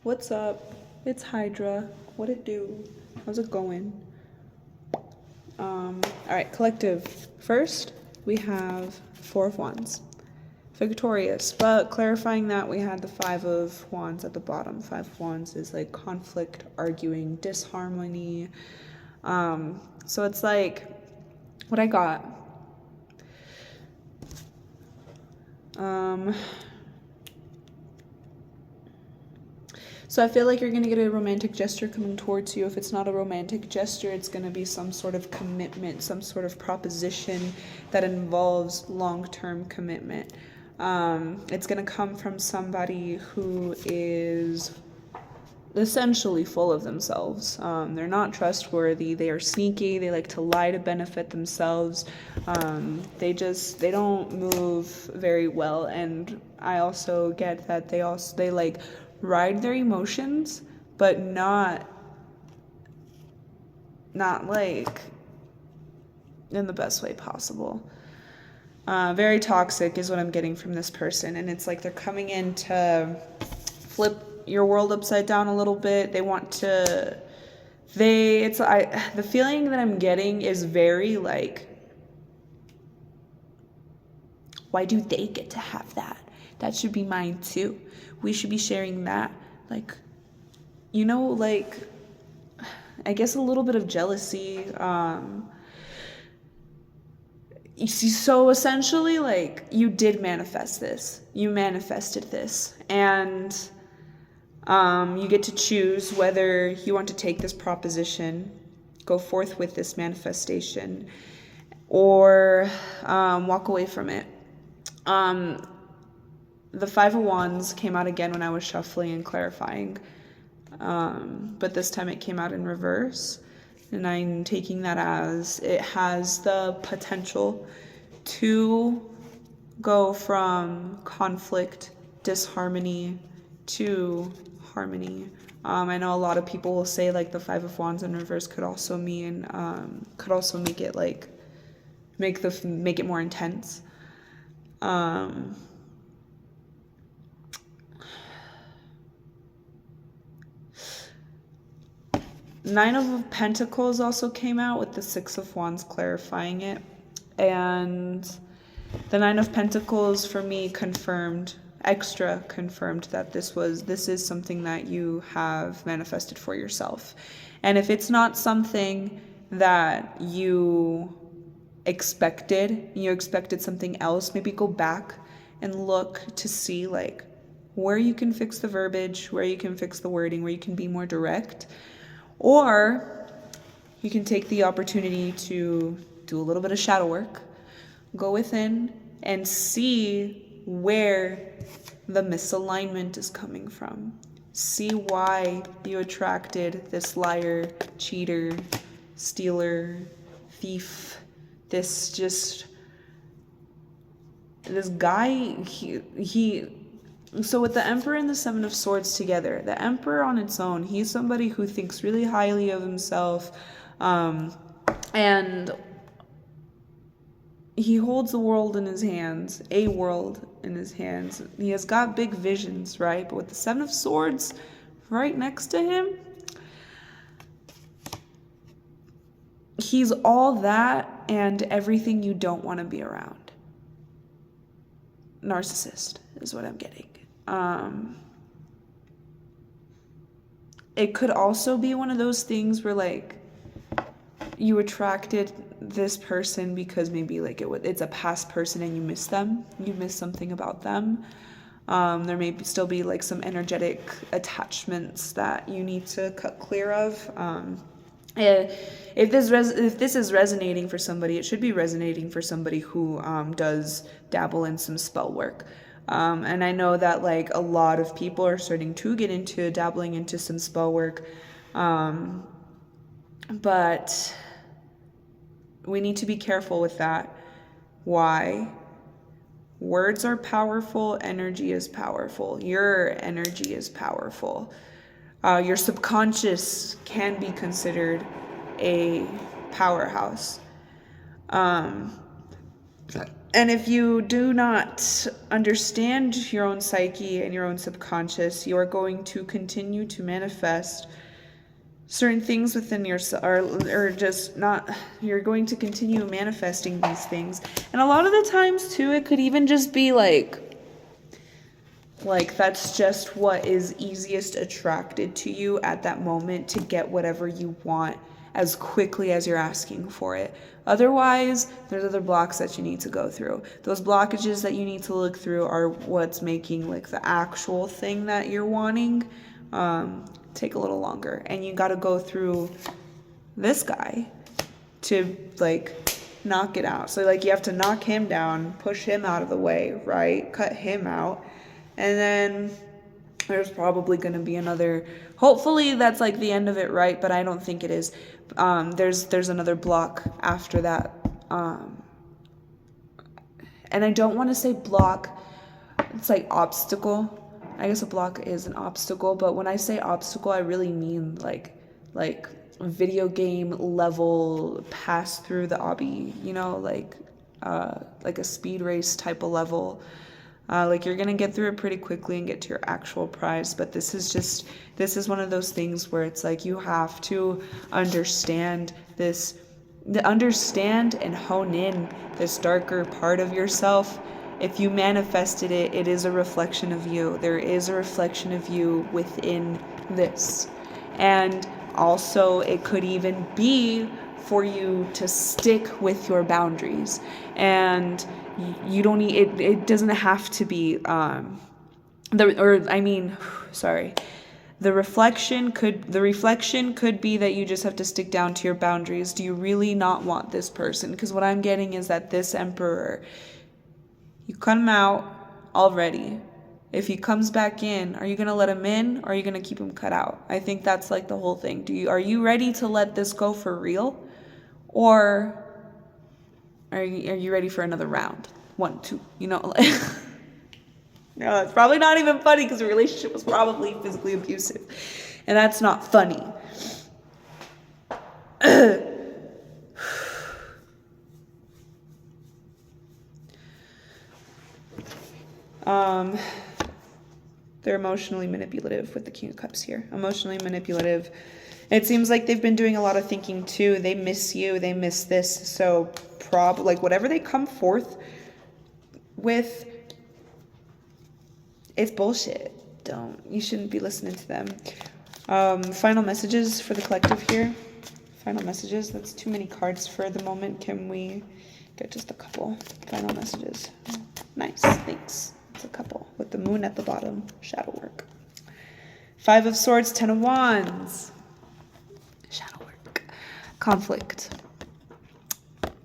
What's up? It's Hydra. What it do? How's it going? All right, collective. First, we have Four of Wands. Victorious, but clarifying that we had the Five of Wands at the bottom. Five of Wands is like conflict, arguing, disharmony. So it's like what I got. So I feel like you're going to get a romantic gesture coming towards you. If it's not a romantic gesture, it's going to be some sort of commitment, some sort of proposition that involves long-term commitment. It's going to come from somebody who is essentially full of themselves. They're not trustworthy. They are sneaky. They like to lie to benefit themselves. They don't move very well. And I also get that they like ride their emotions, but not like in the best way possible. Very toxic is what I'm getting from this person, and it's like they're coming in to flip your world upside down a little bit. They want to the feeling that I'm getting is very like, why do they get to have that? That should be mine too. We should be sharing that. Like, you know, like, I guess a little bit of jealousy. You see, so essentially, like, you did manifest this. You manifested this. And you get to choose whether you want to take this proposition, go forth with this manifestation, or walk away from it. The Five of Wands came out again when I was shuffling and clarifying, but this time it came out in reverse, and I'm taking that as it has the potential to go from conflict, disharmony, to harmony. I know a lot of people will say like the Five of Wands in reverse could also mean could also make it like make it more intense. Nine of Pentacles also came out with the Six of Wands clarifying it. And the Nine of Pentacles for me extra confirmed that this is something that you have manifested for yourself. And if it's not something that you expected something else, maybe go back and look to see like where you can fix the verbiage, where you can fix the wording, where you can be more direct. Or you can take the opportunity to do a little bit of shadow work, go within and see where the misalignment is coming from. See why you attracted this liar, cheater, stealer, thief, this guy, so with the Emperor and the Seven of Swords together, the Emperor on its own, he's somebody who thinks really highly of himself, and he holds the world in his hands, a world in his hands. He has got big visions, right? But with the Seven of Swords right next to him, he's all that and everything you don't want to be around. Narcissist is what I'm getting. It could also be one of those things where like you attracted this person because maybe like it's a past person and you miss them, you miss something about them. There may still be like some energetic attachments that you need to cut clear of. If this is resonating for somebody, it should be resonating for somebody who does dabble in some spell work. And I know that like a lot of people are starting to get into dabbling into some spell work. But we need to be careful with that. Why? Words are powerful. Energy is powerful. Your energy is powerful. Your subconscious can be considered a powerhouse. And if you do not understand your own psyche and your own subconscious, you are going to continue to manifest certain things within yourself, or just not, you're going to continue manifesting these things. And a lot of the times too, it could even just be like that's just what is easiest attracted to you at that moment to get whatever you want as quickly as you're asking for it. Otherwise, there's other blocks that you need to go through. Those blockages that you need to look through are what's making like the actual thing that you're wanting take a little longer. And you got to go through this guy to like knock it out. So like you have to knock him down, push him out of the way, right? Cut him out. And then there's probably going to be another, hopefully that's like the end of it, right? But I don't think it is. There's another block after that. And I don't want to say block, it's like obstacle. I guess a block is an obstacle, but when I say obstacle, I really mean like video game level pass through the obby, you know, like a speed race type of level. Like you're going to get through it pretty quickly and get to your actual prize. But this is one of those things where it's like you have to understand and hone in this darker part of yourself. If you manifested it, it is a reflection of you. There is a reflection of you within this. And also it could even be for you to stick with your boundaries. And you don't need it doesn't have to be the reflection could be that you just have to stick down to your boundaries. Do you really not want this person? Because what I'm getting is that this emperor, you cut him out already. If he comes back in, are you going to let him in, or are you going to keep him cut out? I think that's like the whole thing. Are you ready to let this go for real? Or are you ready for another round? 1, 2, you know, like, no, it's probably not even funny because the relationship was probably physically abusive. And that's not funny. They're emotionally manipulative with the King of Cups here. Emotionally manipulative. It seems like they've been doing a lot of thinking too. They miss you. They miss this. So like whatever they come forth with, it's bullshit. You shouldn't be listening to them. Final messages for the collective here. Final messages. That's too many cards for the moment. Can we get just a couple final messages? Nice. Thanks. It's a couple with the moon at the bottom. Shadow work. 5 of Swords, 10 of Wands. Shadow work. Conflict.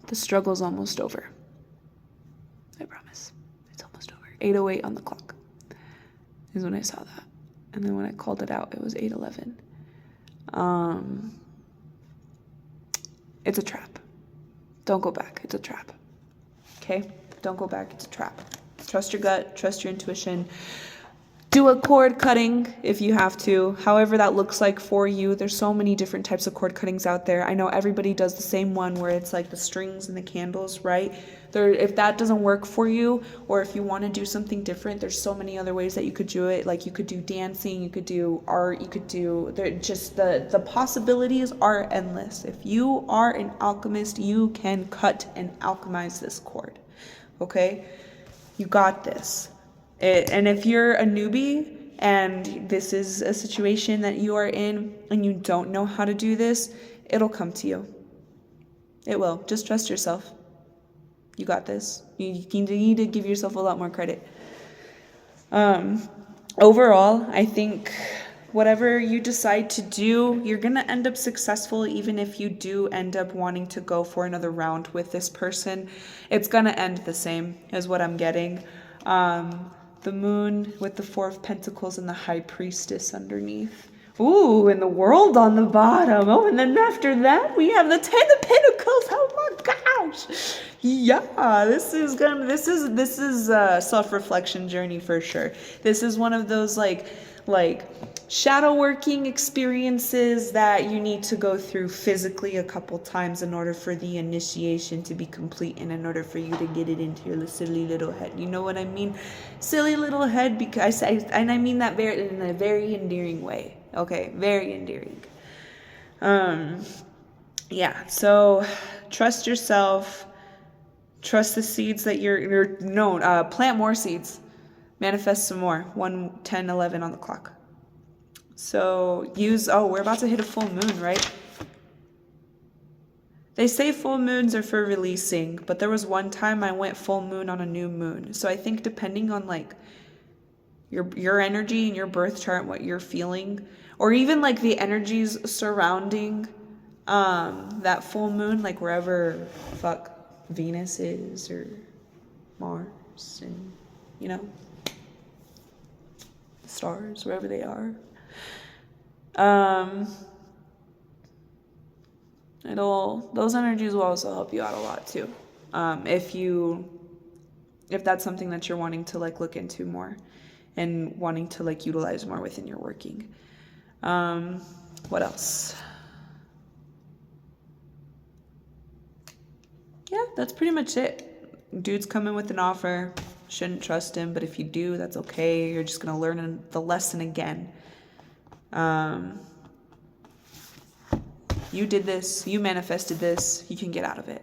The struggle's almost over. I promise. It's almost over. 8:08 on the clock is when I saw that. And then when I called it out, it was 8:11. It's a trap. Don't go back. It's a trap. Okay? Don't go back. It's a trap. Trust your gut. Trust your intuition. Do a cord cutting if you have to. However that looks like for you. There's so many different types of cord cuttings out there. I know everybody does the same one where it's like the strings and the candles, right? If that doesn't work for you, or if you want to do something different, there's so many other ways that you could do it. Like you could do dancing, you could do art, you could do, the possibilities are endless. If you are an alchemist, you can cut and alchemize this cord. Okay? You got this. And if you're a newbie and this is a situation that you are in and you don't know how to do this, it'll come to you. It will. Just trust yourself. You got this. You need to give yourself a lot more credit. Overall, I think whatever you decide to do, you're going to end up successful, even if you do end up wanting to go for another round with this person. It's going to end the same is what I'm getting. The moon with the 4 of Pentacles and the High Priestess underneath. Ooh, and the World on the bottom. Oh, and then after that, we have the 10 of Pentacles. Oh my gosh. Yeah, this is a self-reflection journey for sure. This is one of those like like shadow working experiences that you need to go through physically a couple times in order for the initiation to be complete and in order for you to get it into your silly little head. You know what I mean? Silly little head, because I mean that in a very endearing way. Okay, very endearing. Yeah, so trust yourself. Trust the seeds that you're plant more seeds. Manifest some more. 1, 10, 11 on the clock. So we're about to hit a full moon, right? They say full moons are for releasing, but there was one time I went full moon on a new moon. So I think depending on like your energy and your birth chart and what you're feeling, or even like the energies surrounding that full moon, like wherever Venus is or Mars and the stars, wherever they are. Those energies will also help you out a lot too. If that's something that you're wanting to like look into more and wanting to like utilize more within your working. What else? Yeah, that's pretty much it. Dude's coming with an offer. Shouldn't trust him, but if you do, that's okay. You're just gonna learn the lesson again. You did this, you manifested this, you can get out of it.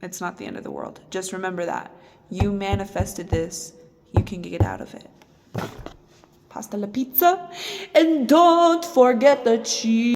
It's not the end of the world. Just remember that. You manifested this, you can get out of it. Pasta la pizza, and don't forget the cheese.